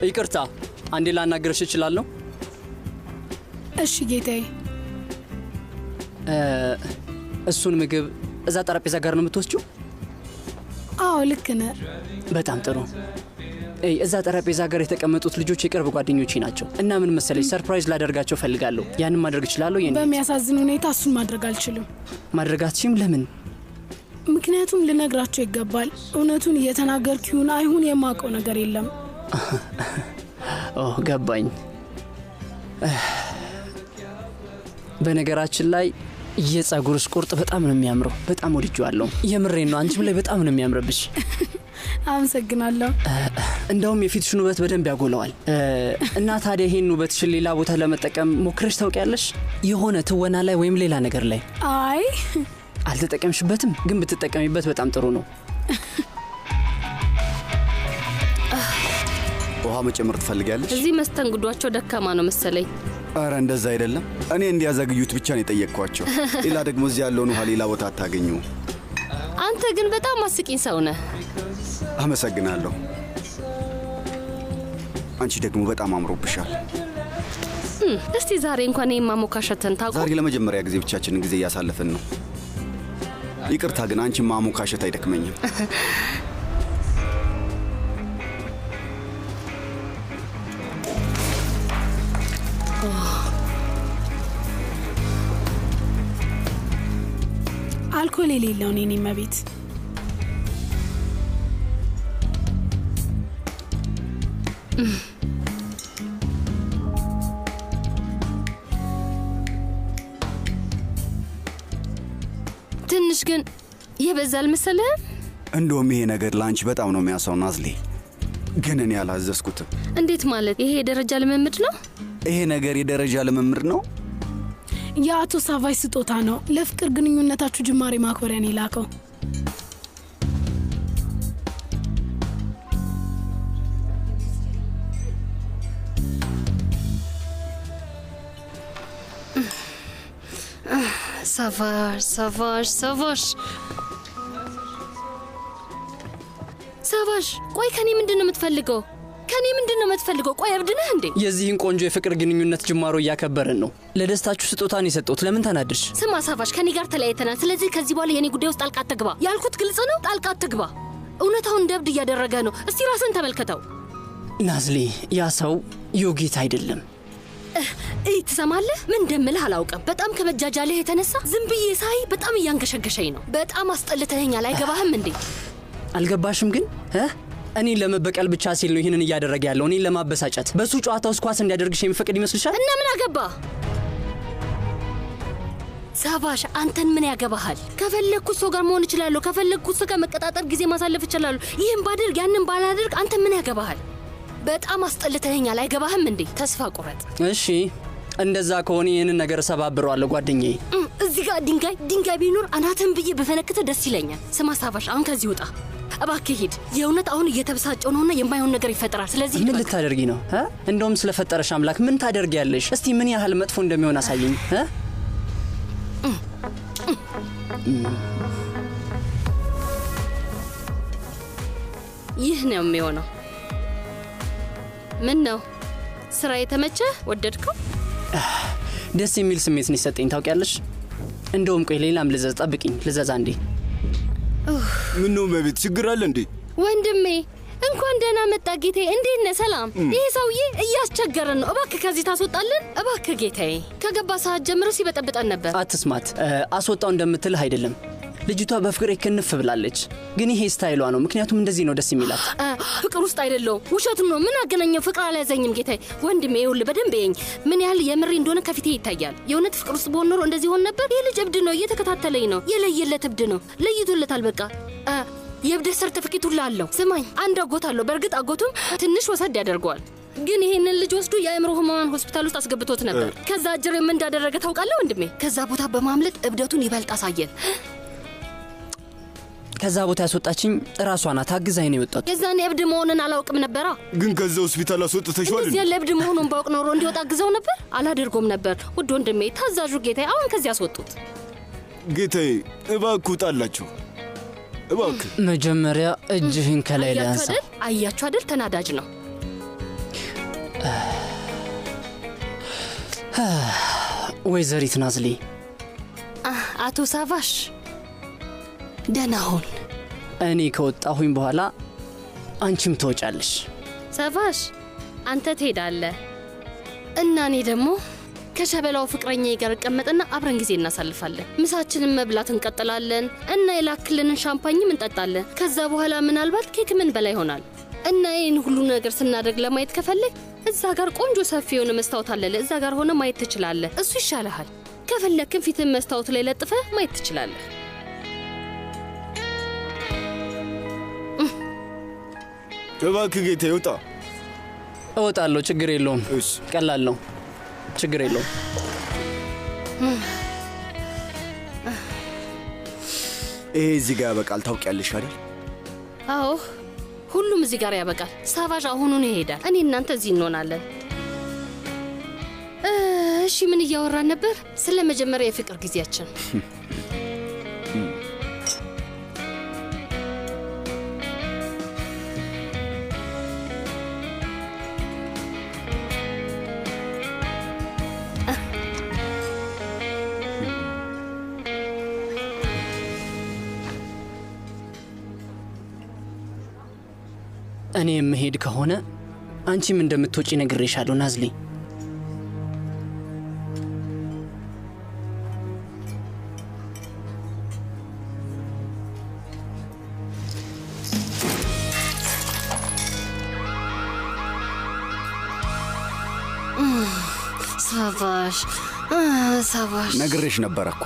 ይቅርታ አንዴ ላናገርሽ እችላለሁ? እሺ ጌታዬ። እሱን ምግብ እዛ ጠረጴዛ ጋር ነው የምትወስጂው? አዎ ልክ ነህ። በጣም ጥሩ። እዛ ጠረጴዛ ጋር የተቀመጡት ልጆች የቅርብ ጓደኞቼ ናቸው እና ምን መሰለሽ ሰርፕራይዝ ላደርጋቸው ፈልጋለሁ። ያንን ማድረግ እችላለሁ? በሚያሳዝን ሁኔታ እሱን ማድረግ አልችልም። ማድረግ አትችይም? ለምን? ምክንያቱም ልነግራቸው ይገባል። እውነቱን እየተናገርኩ ይሁን አይሁን የማውቀው ነገር የለም። ገባኝ። በነገራችን ላይ የጸጉርሽ ቁርጥ በጣም ነው የሚያምረው። በጣም ወድጄዋለሁ። የምሬን ነው። አንቺም ላይ በጣም ነው የሚያምርብሽ። አመሰግናለሁ። እንደውም የፊትሽን ውበት በደንብ ያጎለዋል። እና ታዲያ ይሄን ውበትሽን ሌላ ቦታ ለመጠቀም ሞክረሽ ታውቂያለሽ? የሆነ ትወና ላይ ወይም ሌላ ነገር ላይ? አይ አልተጠቀምሽበትም? ግን ብትጠቀሚበት በጣም ጥሩ ነው። ውሃ መጨመር ትፈልጋለሽ? እዚህ መስተንግዷቸው ደካማ ነው መሰለኝ። አረ እንደዛ አይደለም። እኔ እንዲያዘግዩት ብቻ ነው የጠየቅኳቸው። ሌላ ደግሞ እዚህ ያለውን ውሃ ሌላ ቦታ አታገኙ። አንተ ግን በጣም አስቂኝ ሰው ነህ። አመሰግናለሁ። አንቺ ደግሞ በጣም አምሮብሻል። እስቲ ዛሬ እንኳን የማሞካሸተን ታውቁ። ዛሬ ለመጀመሪያ ጊዜ ብቻችንን ጊዜ እያሳለፍን ነው። ይቅርታ ግን አንቺ ማሞካሸት አይደክመኝም። አልኮል የሌለው ነኝ መቤት። ትንሽ ግን የበዛ አልመሰለህም? እንደውም ይሄ ነገር ላንቺ በጣም ነው የሚያሳው ናዝሊ። ግን እኔ አላዘዝኩትም። እንዴት ማለት? ይሄ የደረጃ ልምምድ ነው? ይሄ ነገር የደረጃ ልምምድ ነው? የአቶ ሳቫይ ስጦታ ነው። ለፍቅር ግንኙነታችሁ ጅማሬ ማክበሪያን ይላከው። ሳቫሽ ሳቫሽ ሳቫሽ ሳቫሽ፣ ቆይ ከኔ ምንድነው የምትፈልገው? ከኔ ምንድነው የምትፈልገው? ቆይ እብድ ነህ እንዴ? የዚህን ቆንጆ የፍቅር ግንኙነት ጅማሮ እያከበርን ነው። ለደስታችሁ ስጦታን የሰጠሁት። ለምን ተናድርሽ? ስማ ሳቫሽ፣ ከኔ ጋር ተለያይተናል። ስለዚህ ከዚህ በኋላ የኔ ጉዳይ ውስጥ ጣልቃ አትግባ። ያልኩት ግልጽ ነው። ጣልቃ አትግባ። እውነታውን እንደ እብድ እያደረገ ነው። እስቲ ራስን ተመልከተው። ናዝሊ፣ ያ ሰው ዮጊት አይደለም። ትሰማለህ? ምን እንደምልህ አላውቅም። በጣም ከመጃጃልህ የተነሳ ዝም ብዬ ሳይ በጣም እያንገሸገሸኝ ነው። በጣም አስጠልተኸኛል። አይገባህም እንዴ? አልገባሽም ግን እኔን ለመበቀል ብቻ ሲል ነው ይህንን እያደረገ ያለው። እኔን ለማበሳጨት። በሱ ጨዋታ ውስጥ ኳስ እንዲያደርግሽ የሚፈቅድ ይመስልሻል? እና ምን አገባ? ሳቫሽ፣ አንተን ምን ያገባሃል? ከፈለግኩት ሰው ጋር መሆን እችላለሁ። ከፈለግኩት ሰው ጋር መቀጣጠር፣ ጊዜ ማሳለፍ እችላለሁ። ይህን ባደርግ ያንን ባላደርግ አንተ ምን ያገባሃል? በጣም አስጠልተኸኛል። አይገባህም እንዴ? ተስፋ ቁረጥ። እሺ እንደዛ ከሆነ ይህንን ነገር ሰባብረዋለሁ ጓደኛዬ። እዚህ ጋር ድንጋይ ቢኖር አናተን ብዬ በፈነክተ ደስ ይለኛል። ስማ ሳቫሽ፣ አሁን ከዚህ ውጣ እባክህ ሂድ። የእውነት አሁን እየተበሳጨው ነውና የማይሆን ነገር ይፈጠራል። ስለዚህ ምን ልታደርጊ ነው? እንደውም ስለፈጠረሽ አምላክ ምን ታደርጊያለሽ? እስቲ ምን ያህል መጥፎ እንደሚሆን አሳየኝ። ይህ ነው የሚሆነው። ምን ነው ስራ የተመቸህ? ወደድከው? ደስ የሚል ስሜት ነው የሰጠኝ ታውቂያለሽ። እንደውም ቆይ ሌላም ልዘዝ። ጠብቂኝ ልዘዝ አንዴ። ምን ነው በቤት ችግር አለ እንዴ? ወንድሜ እንኳን ደህና መጣ ጌታዬ። እንዴት ነህ? ሰላም። ይሄ ሰውዬ እያስቸገረን ነው። እባክህ ከዚህ ታስወጣለን? እባክህ ጌታዬ። ከገባ ሰዓት ጀምሮ ሲበጠብጠን ነበር። አትስማት። አስወጣው እንደምትልህ አይደለም። ልጅቷ በፍቅር ክንፍ ብላለች። ግን ይሄ ስታይሏ ነው። ምክንያቱም እንደዚህ ነው ደስ የሚላት። ፍቅር ውስጥ አይደለሁም። ውሸቱን ነው። ምን አገናኘው? ፍቅር አልያዘኝም ጌታዬ። ወንድሜ ይኸውልህ በደንብ ይኸኝ። ምን ያህል የምሬ እንደሆነ ከፊቴ ይታያል። የእውነት ፍቅር ውስጥ በሆን ኖሮ እንደዚህ ሆን ነበር። ይህ ልጅ እብድ ነው። እየተከታተለኝ ነው። የለየለት እብድ ነው። ለይቶለታል። በቃ የእብደት ሰርተፍኬት ሁላ አለው። ስማኝ፣ አንድ አጎት አለው። በእርግጥ አጎቱም ትንሽ ወሰድ ያደርገዋል። ግን ይሄንን ልጅ ወስዶ የአእምሮ ህሙማን ሆስፒታል ውስጥ አስገብቶት ነበር። ከዛ አጅር ምን እንዳደረገ ታውቃለህ ወንድሜ? ከዛ ቦታ በማምለጥ እብደቱን ይበልጥ አሳየን። ከዛ ቦታ ያስወጣችኝ ራሷ ናት። አግዛኝ ነው የወጣሁት። የዛኔ እብድ መሆንን አላውቅም ነበራ። ግን ከዛ ሆስፒታል አስወጥተሽዋል? እንደዚህ ያለ እብድ መሆኑን ባውቅ ኖሮ እንዲወጣ አግዘው ነበር። አላደርጎም ነበር። ውድ ወንድሜ፣ ታዛዡ ጌታዬ፣ አሁን ከዚህ አስወጡት። ጌታዬ እባክህ ውጣላችሁ። እባክህ መጀመሪያ እጅህን ከላይ ላይ አንሳ። አያችሁ አይደል? ተናዳጅ ነው። ወይዘሪት ናዝሊ፣ አቶ ሳቫሽ ደህና ሁን። እኔ ከወጣሁኝ በኋላ አንቺም ትወጫለሽ። ሳቫሽ አንተ ትሄዳለህ እና እኔ ደግሞ ከሸበላው ፍቅረኛዬ ጋር እቀመጥና አብረን ጊዜ እናሳልፋለን። ምሳችንን መብላት እንቀጥላለን እና የላክልንን ሻምፓኝም እንጠጣለን። ከዛ በኋላ ምናልባት ኬክ ምን በላይ ይሆናል እና ይህን ሁሉ ነገር ስናደርግ ለማየት ከፈለግ እዛ ጋር ቆንጆ ሰፊ የሆነ መስታወት አለ። እዛ ጋር ሆነ ማየት ትችላለህ። እሱ ይሻልሃል። ከፈለግክም ፊትን መስታወት ላይ ለጥፈህ ማየት ትችላለህ። እባክህ ጌታ ይውጣ። እወጣለሁ። ችግር የለውም። ቀላል ነው። ችግር የለውም። ይሄ እዚህ ጋር ያበቃል። ታውቂያለሽ አይደል? አዎ፣ ሁሉም እዚህ ጋር ያበቃል። ሳቫዥ አሁኑን ይሄዳል። እኔ እናንተ እዚህ እንሆናለን። እሺ፣ ምን እያወራን ነበር? ስለ መጀመሪያ የፍቅር ጊዜያችን። እኔ የምሄድ ከሆነ አንቺም እንደምትወጪ ነግሬሻለሁ ናዝሊ። ሳቫሽ ነግሬሽ ነበር እኮ